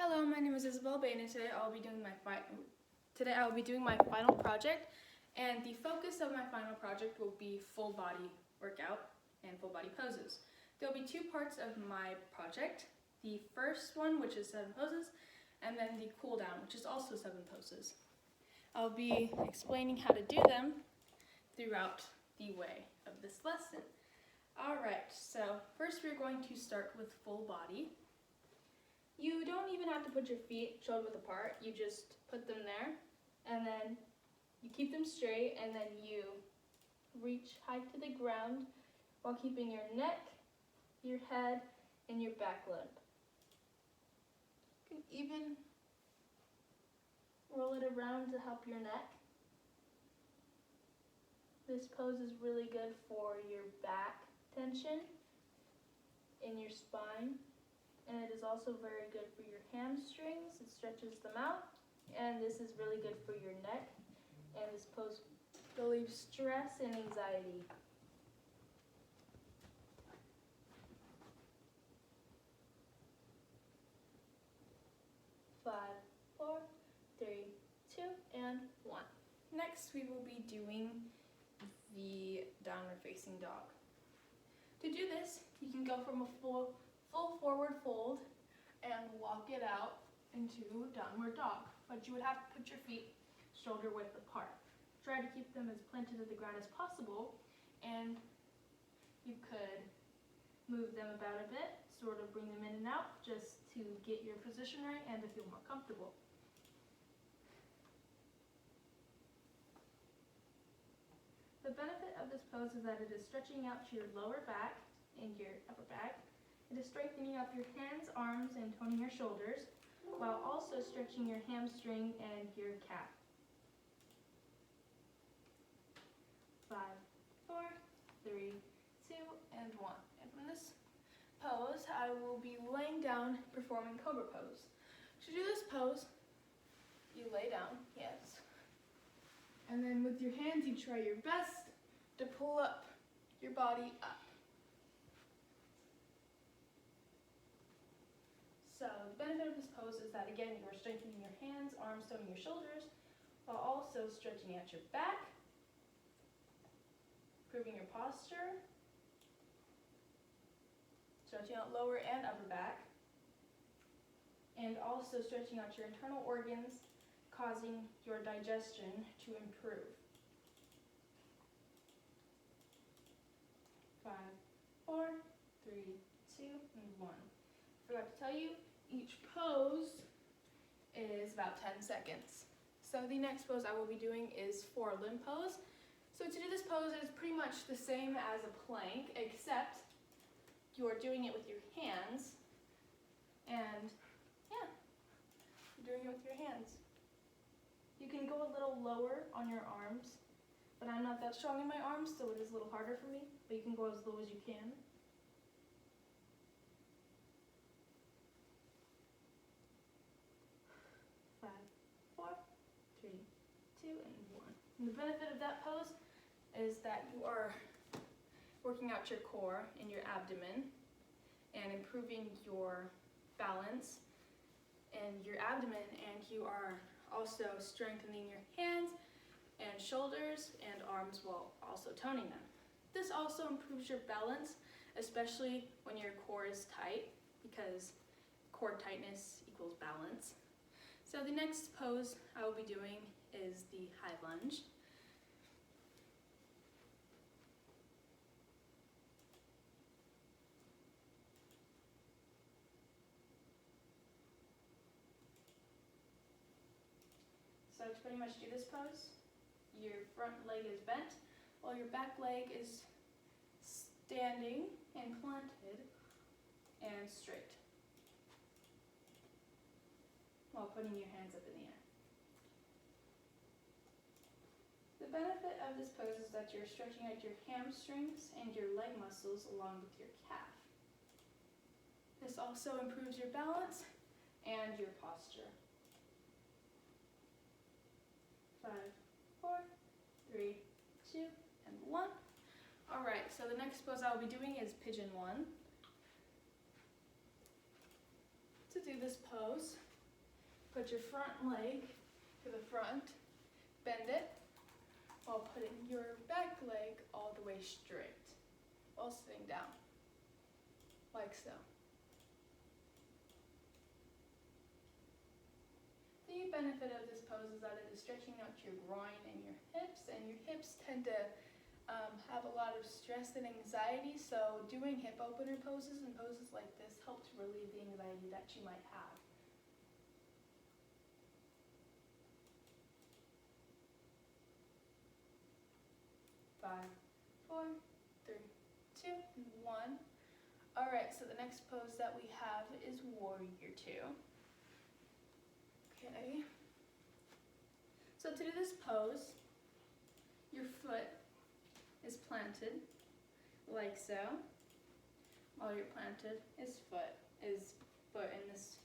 Hello, my name is Isabella Bane, and today I will be doing my final project. And the focus of my final project will be full body workout and full body poses. There will be two parts of my project. The first one, which is 7 poses, and then the cool down, which is also 7 poses. I'll be explaining how to do them throughout the way of this lesson. Alright, so first we're going to start with full body. You don't even have to put your feet shoulder width apart, you just put them there, and then you keep them straight, and then you reach high to the ground while keeping your neck, your head, and your back limp. You can even roll it around to help your neck. This pose is really good for your back tension in your spine. And it is also very good for your hamstrings. It stretches them out. And this is really good for your neck. And this pose relieves stress and anxiety. 5, 4, 3, 2, and 1. Next, we will be doing the downward facing dog. To do this, you can go from a full forward fold and walk it out into downward dog, but you would have to put your feet shoulder width apart. Try to keep them as planted to the ground as possible, and you could move them about a bit, sort of bring them in and out just to get your position right and to feel more comfortable. The benefit of this pose is that it is stretching out to your lower back and your upper back. It is strengthening up your hands, arms, and toning your shoulders, while also stretching your hamstring and your calf. 5, 4, 3, 2, and 1. And from this pose, I will be laying down, performing cobra pose. To do this pose, you lay down, yes. And then with your hands, you try your best to pull up your body up. So the benefit of this pose is that, again, you are strengthening your hands, arms, toning your shoulders, while also stretching out your back, improving your posture, stretching out lower and upper back, and also stretching out your internal organs, causing your digestion to improve. 5, 4, 3, 2, and 1. Forgot to tell you, each pose is about 10 seconds. So the next pose I will be doing is four-limb pose. So to do this pose, it is pretty much the same as a plank, except you are doing it with your hands. And yeah, you're doing it with your hands. You can go a little lower on your arms, but I'm not that strong in my arms, so it is a little harder for me, but you can go as low as you can. 5, 4, 3, 2, and 1. And the benefit of that pose is that you are working out your core and your abdomen and improving your balance and your abdomen, and you are also strengthening your hands and shoulders and arms while also toning them. This also improves your balance, especially when your core is tight, because core tightness equals balance. So the next pose I will be doing is the high lunge. So to pretty much do this pose, your front leg is bent while your back leg is standing and planted and straight, while putting your hands up in the air. The benefit of this pose is that you're stretching out your hamstrings and your leg muscles along with your calf. This also improves your balance and your posture. 5, 4, 3, 2, and 1. Alright, so the next pose I will be doing is pigeon 1. To do this pose, Put your front leg to the front, bend it, while putting your back leg all the way straight, while sitting down, like so. The benefit of this pose is that it is stretching out your groin and your hips tend to have a lot of stress and anxiety, so doing hip opener poses and poses like this helps relieve the anxiety that you might have. Five, four, three, two, one. All right, so the next pose that we have is Warrior Two. Okay. So to do this pose, your foot is planted like so. While you're planted, his foot in this,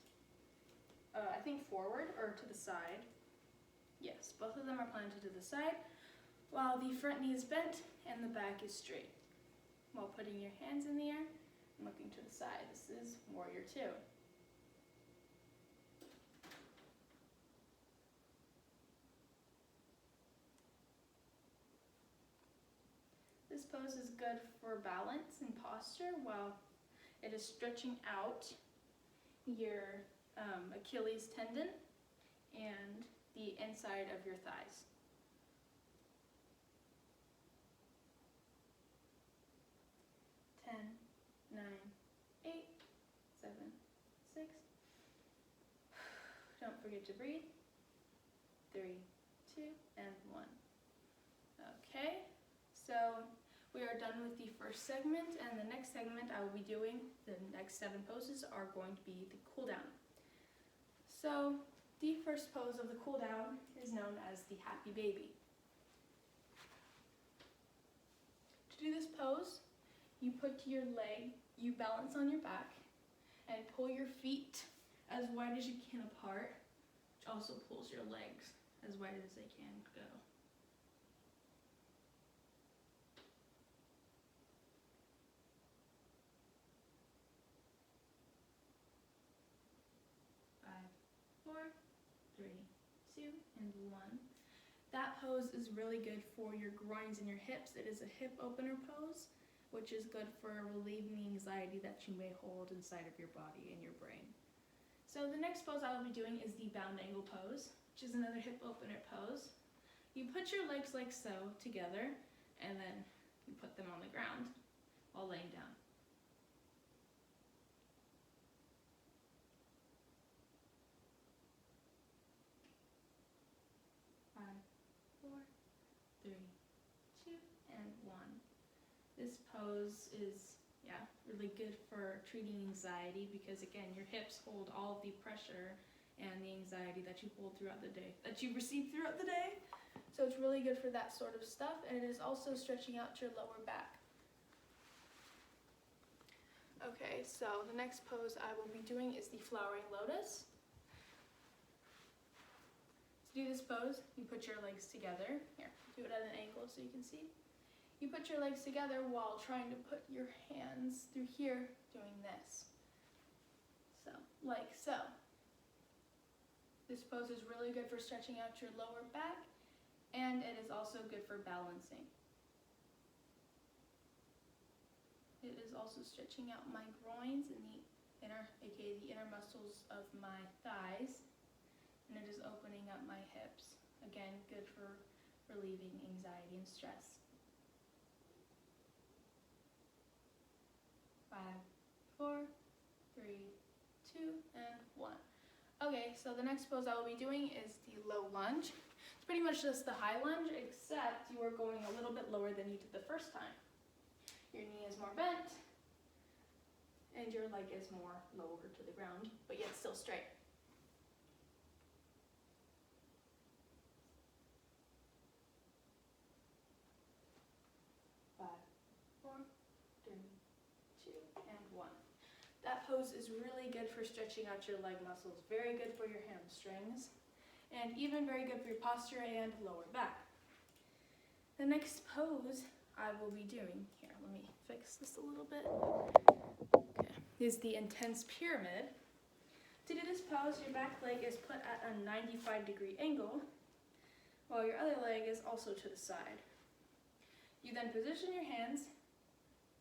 I think forward or to the side. Yes, both of them are planted to the side, while the front knee is bent and the back is straight. While putting your hands in the air and looking to the side. This is Warrior Two. This pose is good for balance and posture while it is stretching out your Achilles tendon and the inside of your thighs. 10, 9, 8, 7, 6. Don't forget to breathe. 3, 2, and 1. Okay, so we are done with the first segment, and the next segment I will be doing, the next 7 poses are going to be the cool down. So the first pose of the cool down is known as the happy baby. To do this pose, you put your leg, you balance on your back, and pull your feet as wide as you can apart, which also pulls your legs as wide as they can go. And 1. That pose is really good for your groins and your hips. It is a hip opener pose, which is good for relieving the anxiety that you may hold inside of your body and your brain. So the next pose I will be doing is the bound angle pose, which is another hip opener pose. You put your legs like so together, and then you put them on the ground while laying down. 5, 4, 3, 2, and 1. This pose is, really good for treating anxiety because, again, your hips hold all of the pressure and the anxiety that you hold throughout the day, that you receive throughout the day. So it's really good for that sort of stuff, and it is also stretching out your lower back. Okay, so the next pose I will be doing is the flowering lotus. To do this pose, you put your legs together. Here, do it at an angle so you can see. You put your legs together while trying to put your hands through here, doing this. So, like so. This pose is really good for stretching out your lower back, and it is also good for balancing. It is also stretching out my groins and the inner, aka the inner muscles of my thighs, and it is opening up my hips. Again, good for relieving anxiety and stress. 5, 4, 3, 2, and 1. Okay, so the next pose I will be doing is the low lunge. It's pretty much just the high lunge, except you are going a little bit lower than you did the first time. Your knee is more bent, and your leg is more lower to the ground, but yet still straight. 5, 4, 3, 2, and 1. That pose is really good for stretching out your leg muscles, very good for your hamstrings, and even very good for your posture and lower back. The next pose I will be doing, here, let me fix this a little bit, okay, is the intense pyramid. To To do this pose, your back leg is put at a 95-degree angle, while your other leg is also to the side. You then position your hands.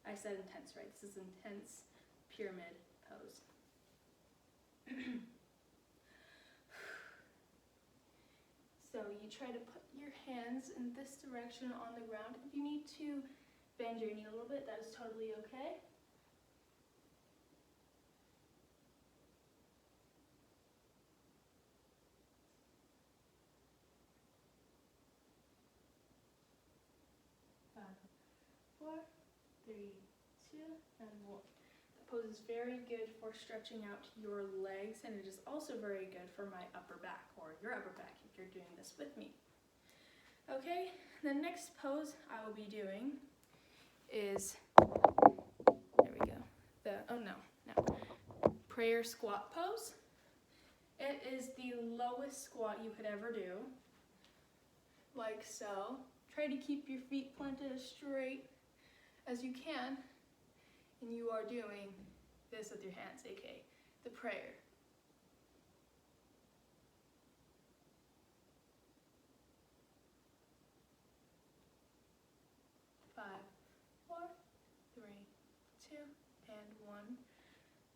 I said intense, right? This is intense pyramid pose. So you try to put your hands in this direction on the ground. If you need to bend your knee a little bit, that is totally okay. Five, 4, 3, 2, and 1. The pose is very good for stretching out your legs, and it is also very good for my upper back, or your upper back if you're doing this with me. Okay, the next pose I will be doing is, there we go, prayer squat pose. It is the lowest squat you could ever do, like so. Try to keep your feet planted as straight as you can, and you are doing this with your hands, aka the prayer. Five, 4, 3, 2, and 1.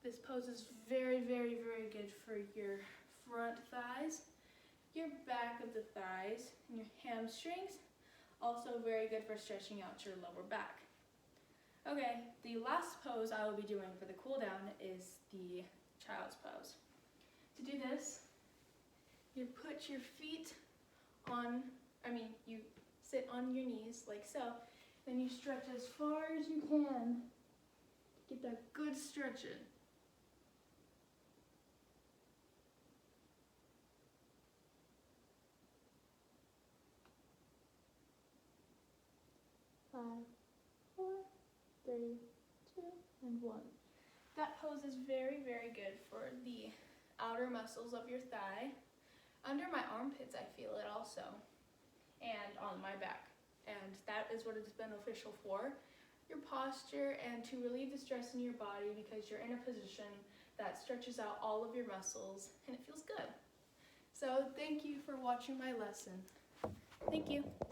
This pose is very, very, very good for your front thighs, your back of the thighs, and your hamstrings. Also very good for stretching out your lower back. Okay, the last pose I will be doing for the cool down is the child's pose. To do this, you put your feet on, you sit on your knees like so, then you stretch as far as you can to get that good stretch in. Five, 4, 3, 2, and 1. That pose is very, very good for the outer muscles of your thigh. Under my armpits, I feel it also, and on my back. And that is what it's beneficial for your posture and to relieve the stress in your body, because you're in a position that stretches out all of your muscles and it feels good. So thank you for watching my lesson. Thank you.